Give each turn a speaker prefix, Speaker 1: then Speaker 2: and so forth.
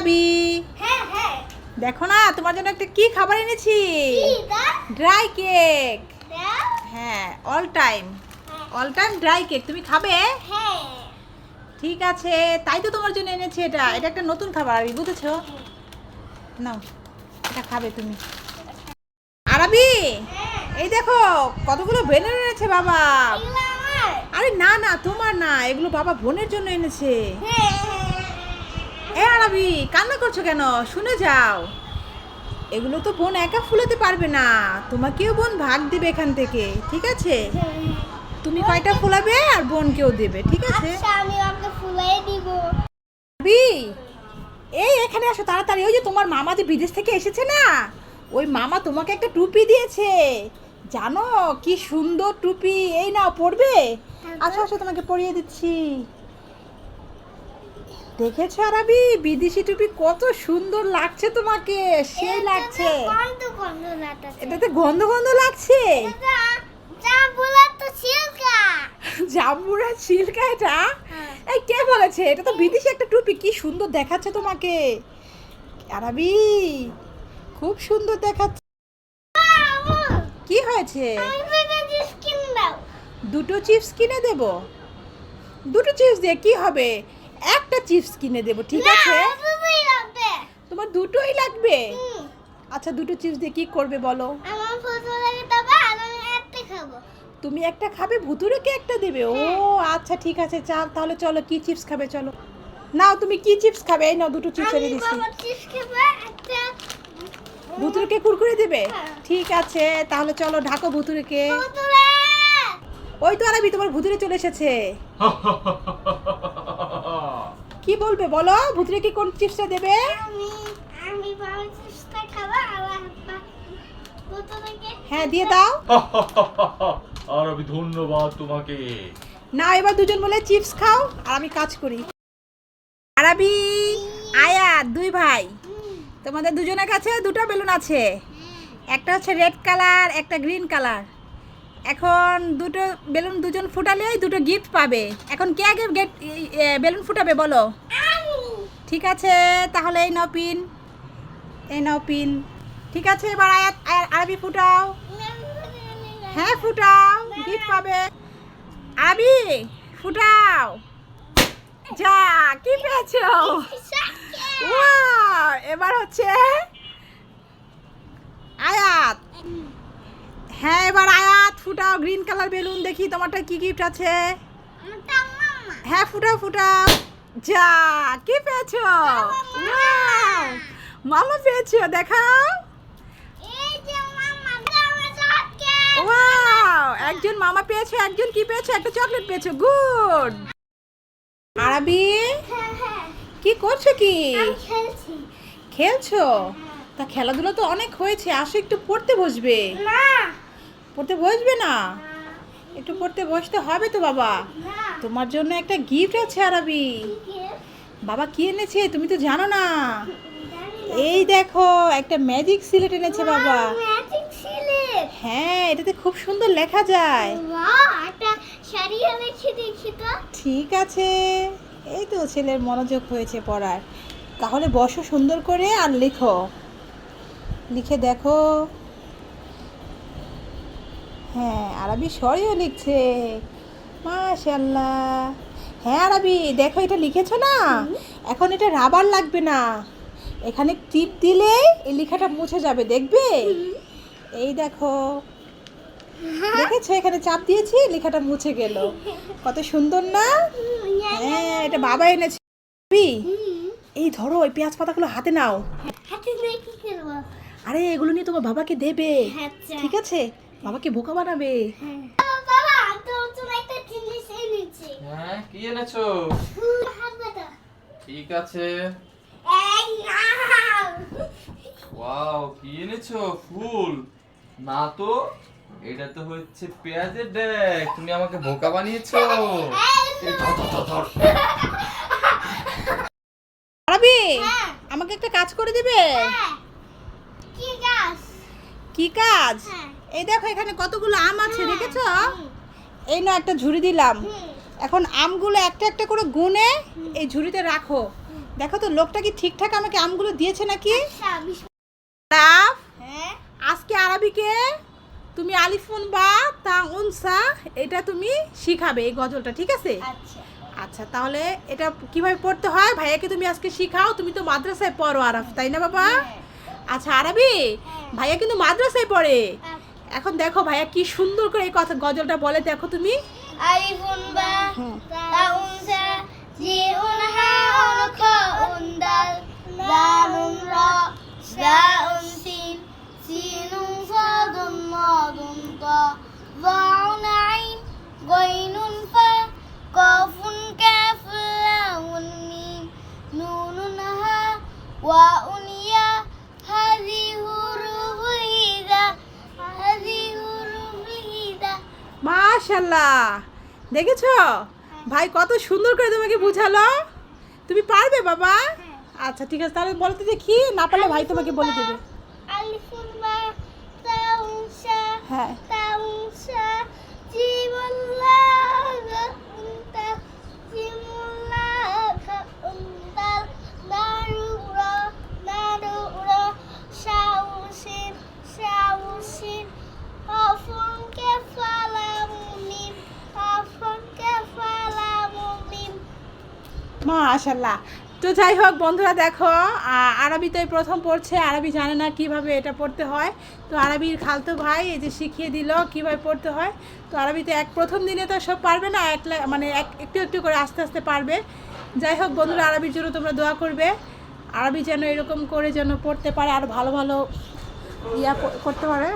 Speaker 1: আরাবি,
Speaker 2: হ্যাঁ হ্যাঁ
Speaker 1: দেখো না তোমার জন্য একটা কি খাবার এনেছি। Dry cake. হ্যাঁ, অল টাইম ড্রাই কেক। তুমি খাবে?
Speaker 2: হ্যাঁ
Speaker 1: ঠিক আছে, তাই তো তোমার জন্য এনেছি। এটা এটা একটা নতুন খাবার, আরবি, বুঝেছো? নাও, এটা খাবে তুমি। আরবি, এই দেখো কতগুলো বেলুন এনেছে বাবা।
Speaker 2: এগুলো আমার।
Speaker 1: আরে না না, তোমার না, এগুলো বাবা বোনের জন্য এনেছে।
Speaker 2: হ্যাঁ
Speaker 1: এ আরবি, কান্না করছো কেন? শুনে যাও। এগুলো তো বোন একা ফুলাতে পারবে না, তোমাকেও বোন ভাগ দেবে এখান থেকে, ঠিক আছে? তুমি কয়টা ফুলাবে আর বোনকেও দেবে, ঠিক আছে?
Speaker 2: আচ্ছা আমি ওকে ফুলাই দিব।
Speaker 1: আরবি, এই এখানে আসো তাড়াতাড়ি। ওই যে তোমার মামা যে বিদেশ থেকে এসেছে না, ওই মামা তোমাকে একটা টুপি দিয়েছে। জানো কি সুন্দর টুপি, এই নাও পরবে। আসো আসো, তোমাকে পরিয়ে দিচ্ছি। দেখেছো আরবি, বিদেশি টুপি কত সুন্দর লাগছে তোমাকে, সেই লাগছে।
Speaker 2: গন্ধ গন্ধ লাগছে।
Speaker 1: এটাতে গন্ধ গন্ধ লাগছে।
Speaker 2: এটা যা বলা তো সিল্কা।
Speaker 1: জাম্বুরা সিল্কা এটা?
Speaker 2: হ্যাঁ।
Speaker 1: এই কে বলেছে? এটা তো বিদেশি একটা টুপি, কি সুন্দর দেখাচ্ছে তোমাকে আরবি, খুব সুন্দর দেখাচ্ছে। কি হয়েছে? দুটো চিপস কিনে দেব? দুটো চিপস দিয়ে কি হবে? একটা চিপস কিনে দেব, ঠিক আছে? তোমার দুটোই লাগবে? আচ্ছা, দুটো চিপস দিয়ে কি করবে বলো? তুমি একটা খাবে, ভুতুরেকে একটা দেবে? ও আচ্ছা, ঠিক আছে, চাল তাহলে চলো, কি চিপস খাবে চলো। নাও, তুমি কি চিপস খাবে? এই নাও, দুটো চিপস এনে দিচ্ছি। ভুতুরেকে কুরকুরে দেবে? ঠিক আছে, তাহলে চলো ঢাকো ভুতুরেকে। ওই তো আরবি, তোমার ভুতুরে চলে এসেছে। কি বলবে বলো? ভুতুরেকে কোন চিপসটা দেবে? হ্যাঁ, দিয়ে দাও।
Speaker 3: আরবি, ধন্যবাদ তোমাকে।
Speaker 1: না, এবার দুজন বলে চিপস খাও আর আমি কাজ করি। আরবি, আয়াত, দুই ভাই, তোমাদের দুজনের কাছে দুটো বেলুন আছে। একটা হচ্ছে রেড কালার, একটা গ্রিন কালার। এখন দুটো বেলুন দুজন ফুটালেই দুটো গিফট পাবে। এখন কে আগে বেলুন ফুটাবে বলো? ঠিক আছে, তাহলে এই নাও পিন, এই নাও পিন। ঠিক আছে, এবার আয়াত আরবি ফুটাও। হ্যাঁ ফুটাও, গিফট পাবে। আরবি ফুটাও। যা, কি পেয়েছো? ওয়াও, এবার হচ্ছে আয়াত। হ্যাঁ, এবার আয়াত ফুটাও গ্রিন কালার বেলুন, দেখি তোমারটা কি গিফট আছে। হ্যাঁ ফুটাও ফুটাও। যা, কি পেয়েছো? ওয়াও, মামা পেয়েছো, দেখাও। ওয়াও, একজন মামা পেয়েছো, একজন কি পেয়েছো? একটা চকলেট পেয়েছো, গুড। আরবি, কি করছো? কি খেলছো? তা খেলাধুলা তো অনেক হয়েছে, আসো একটু পড়তে বসবে। পড়তে বসবে না? একটু পড়তে বসতে হবে তো বাবা। তোমার জন্য একটা গিফট আছে আরবি। বাবা কি এনেছে তুমি তো জানো না। এই দেখো, একটা ম্যাজিক সিলেট এনেছে বাবা। হ্যাঁ, এটাতে খুব সুন্দর লেখা যায়। ঠিক আছে, এই তো ছেলের মনোযোগ হয়েছে পড়ার। তাহলে বসো সুন্দর করে আর লিখো, লিখে দেখো। হ্যাঁ, আরবি সরিও লিখছে, মাশাআল্লাহ। হ্যাঁ আরবি, দেখো এটা লিখেছো না? এখন এটা রাবার লাগবে না, এখানে টিপ দিলে এই লেখাটা মুছে যাবে, দেখবে? এই দেখো, দেখেছো? এখানে চাপ দিয়েছি, লেখাটা মুছে গেল। কত সুন্দর না? হ্যাঁ, এটা বাবা এনেছে। এই ধরো, ওই পেঁয়াজ পাতাগুলো হাতে নাও। আরে এগুলো নিয়ে তোমার বাবাকে দেবে, ঠিক আছে? বাবাকে বোকা বানাবে।
Speaker 3: হ্যাঁ, কি এনেছো? ঠিক আছে। ওয়াও, কি এনেছো? ফুল না তো, এটা তো হচ্ছে পেঁয়াজের ডেক। তুমি আমাকে বোকা বানিয়েছো। এই ধর, ধর, ধর, ধর।
Speaker 1: আরবি, আমাকে একটা কাজ করে দিবে। কি কাজ? এই দেখো, এখানে কতগুলো আম আছে, দেখেছো? এই না, একটা ঝুড়ি দিলাম। এখন আমগুলো একটা একটা করে গুনে এই ঝুড়িতে রাখো। দেখো তো লোকটা কি ঠিকঠাক আমাকে আমগুলো দিয়েছে নাকি?
Speaker 2: আচ্ছা,
Speaker 1: লাভ,
Speaker 2: হ্যাঁ
Speaker 1: আজকে আরবিকে তুমি আলিফুন বা তা উনসা এটা তুমি শিখাবে এই গজলটা, ঠিক আছে?
Speaker 2: আচ্ছা
Speaker 1: আচ্ছা, তাহলে এটা কিভাবে পড়তে হয় ভাইয়াকে তুমি আজকে শিখাও। তুমি তো মাদ্রাসায় পড়ো আরাফ, তাই না বাবা? আচ্ছা আরবি, ভাইয়া কিন্তু মাদ্রাসায় পড়ে। এখন দেখো ভাইয়া কি সুন্দর করে এই কথা গজলটা বলে, দেখো তুমি।
Speaker 2: আলিফুন বা তাউন সা জিউন হাউন খাউন দাল লামুন রা সাউন সিন সিনুন সাদুন মাদুন তা যাউন আইন গাইনুন ফা কাফুন কাফ লামুন মিম নুনুন হা ওয়াউন ইয়া হাযি হুরুফু হিজা হাযি হুরুফু হিজা।
Speaker 1: মাশাআল্লাহ, দেখেছো ভাই কত সুন্দর করে তোমাকে বুঝালো। তুমি পারবে বাবা? আচ্ছা ঠিক আছে, তাহলে বলতে দেখি, না পারলে ভাই তোমাকে বলে দেবে।
Speaker 2: আলিফুন বা তাউন সা
Speaker 1: হ্যাঁ,
Speaker 2: তাউন সা জিমুল্লাহ উনতা জিমুল্লাহ উনতাল দারুরা দারুরা শাউসিন শাউসিন হাফুন কাফালা মুমিম হাফুন কাফালা মুমিম।
Speaker 1: মাশাআল্লাহ। তো যাই হোক বন্ধুরা, দেখো আরবিতে প্রথম পড়ছে, আরবি জানে না কিভাবে এটা পড়তে হয়। তো আরবির খালতো ভাই এই যে শিখিয়ে দিল কিভাবে পড়তে হয়। তো আরবিতে প্রথম দিনে তো সব পারবে না, মানে একটু একটু করে আস্তে আস্তে পারবে। যাই হোক বন্ধুরা, আরবির জন্য তোমরা দোয়া করবে, আরবি যেন এরকম করে যেন পড়তে পারে, আর ভালো ভালো করতে পারে।